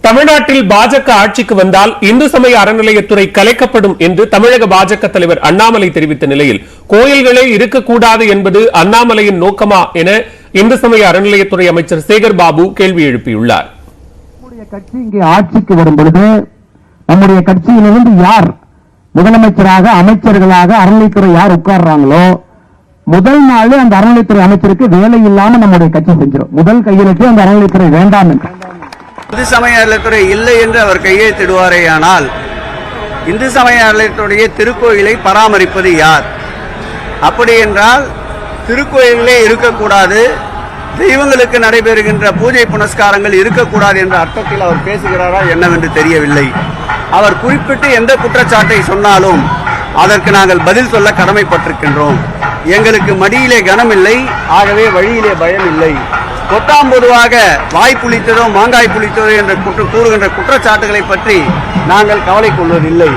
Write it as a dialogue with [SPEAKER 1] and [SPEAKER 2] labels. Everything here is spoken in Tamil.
[SPEAKER 1] தமிழ்நாட்டில் பாஜக ஆட்சிக்கு வந்தால் இந்து சமய அறநிலையத்துறை கலைக்கப்படும் என்று தமிழக பாஜக தலைவர் அண்ணாமலை தெரிவித்த நிலையில் கோயில்களே இருக்கக்கூடாது என்பது அண்ணாமலையின் நோக்கமா என இந்து சமய அறநிலையத்துறை அமைச்சர் சேகர் பாபு கேள்வி எழுப்பியுள்ளார்.
[SPEAKER 2] நம்முடைய கட்சி இங்கே ஆட்சிக்கு வரும் பொழுது நம்முடைய கட்சியிலிருந்து யார் முதலமைச்சராக அமைச்சர்களாக அறநிலையத்துறை யார் உட்கார்றாங்களோ முதல் நாள் அந்த அறநிலையத்துறை அமைச்சருக்கு வேலை இல்லாம நம்முடைய கட்சி செஞ்சிடும். முதல் கையெழுத்து அந்த அறநிலையத்துறை வேண்டாம் என்று.
[SPEAKER 3] இந்து சமய அறநிலையத்துறை இல்லை என்று அவர் கையெழுத்திடுவாரேயானால் இந்து சமய அறநிலையத்துடைய திருக்கோயிலை பராமரிப்பது யார்? அப்படி என்றால் திருக்கோயிலே இருக்கக்கூடாது, தெய்வங்களுக்கு நடைபெறுகின்ற பூஜை புனஸ்காரங்கள் இருக்கக்கூடாது என்ற அர்த்தத்தில் அவர் பேசுகிறாரா என்னவென்று தெரியவில்லை. அவர் குறிப்பிட்டு எந்த குற்றச்சாட்டை சொன்னாலும் அதற்கு நாங்கள் பதில் சொல்ல கடமைப்பட்டிருக்கின்றோம். எங்களுக்கு மடியிலே கனமில்லை, ஆகவே வழியிலே பயம் இல்லை. பொத்தாம் பொதுவாக வாய் புளித்ததோ மாங்காய் புளித்ததோ என்று கூறுகின்ற குற்றச்சாட்டுகளை பற்றி நாங்கள் கவலை கொள்வதில்லை.